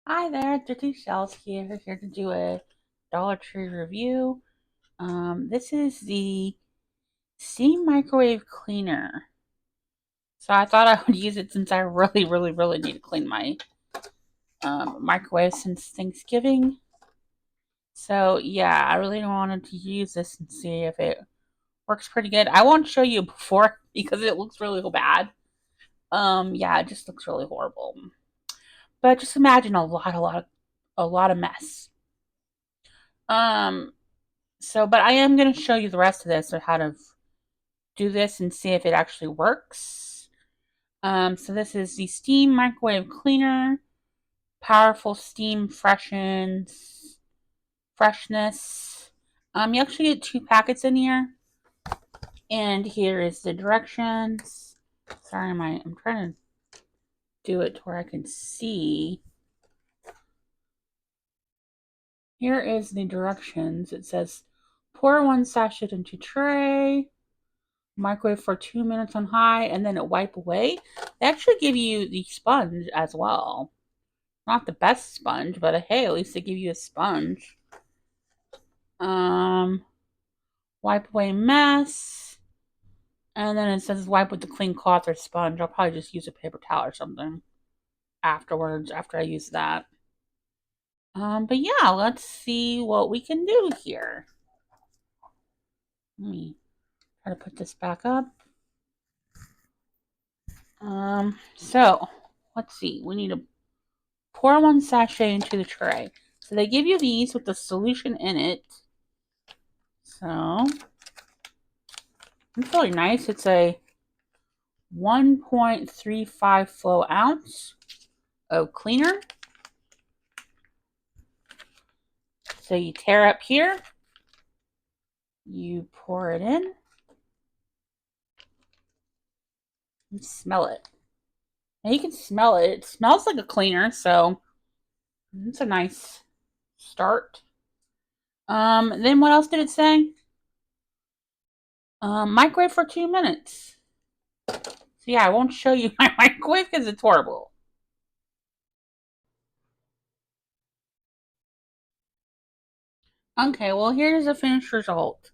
Hi there, ThriftyShells here to do a Dollar Tree review. This is the steam microwave cleaner. So I thought I would use it since I really need to clean my microwave since Thanksgiving. So yeah, I really wanted to use this and see if it works pretty good. I won't show you before because it looks really bad. Yeah, it just looks really horrible. But just imagine a lot of mess. Um, but I am going to show you the rest of this or how to do this and see if it actually works. So this is the steam microwave cleaner. Powerful steam freshness. You actually get 2 packets in here. And here is the directions. Sorry, I'm trying to do it to where I can see. Here is the directions. It says pour 1 sachet into tray. Microwave for 2 minutes on high, and then it wipe away. They actually give you the sponge as well. Not the best sponge, but hey, at least they give you a sponge. Wipe away mess. And then it says wipe with the clean cloth or sponge. I'll probably just use a paper towel or something afterwards, after I use that. But yeah, let's see what we can do here. Let me try to put this back up. So let's see. We need to pour 1 sachet into the tray. So they give you these with the solution in it. So it's really nice. It's a 1.35 flow ounce of cleaner. So you tear up here. You pour it in. And smell it. And you can smell it. It smells like a cleaner, so it's a nice start. Then what else did it say? Microwave for 2 minutes. So yeah, I won't show you my microwave because it's horrible. Okay, well here's the finished result.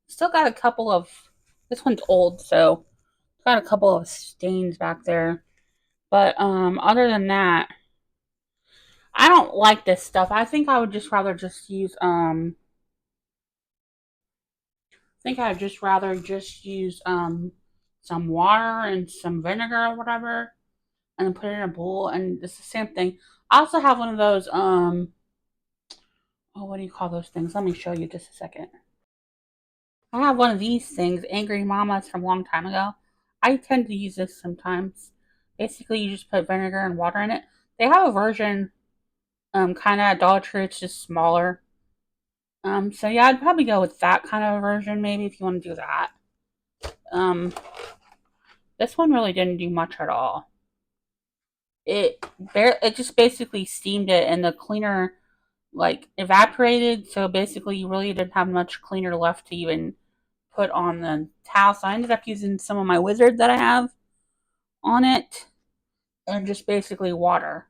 Still got a couple of, this one's old, so got a couple of stains back there. But other than that, I don't like this stuff. I think I would just rather just use some water and some vinegar or whatever, and then put it in a bowl, and it's the same thing. I also have one of those oh, what do you call those things? Let me show you just a second. I have one of these things, Angry Mamas from a long time ago. I tend to use this sometimes. Basically, you just put vinegar and water in it. They have a version, kind of at Dollar Tree. It's just smaller. So yeah, I'd probably go with that kind of a version, maybe if you want to do that. Um, this one really didn't do much at all. It just basically steamed it, and the cleaner like evaporated. So basically, you really didn't have much cleaner left to even put on the towel. So I ended up using some of my Wizard that I have on it, and just basically water,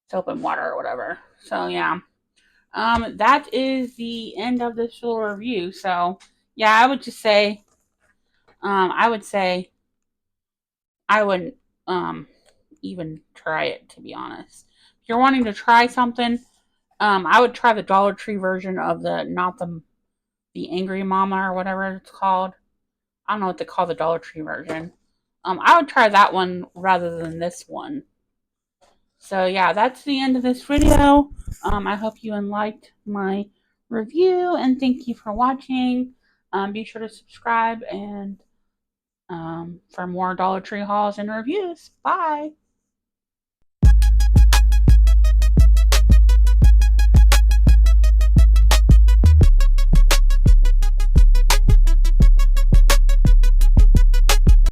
soap and water or whatever. So yeah, that is the end of this little review. So yeah, I would just say, I would say I wouldn't even try it, to be honest. If you're wanting to try something, I would try the Dollar Tree version of not the Angry Mama or whatever it's called. I don't know what they call the Dollar Tree version. I would try that one rather than this one. So yeah, that's the end of this video. I hope you liked my review, and thank you for watching. Be sure to subscribe and for more Dollar Tree hauls and reviews. Bye.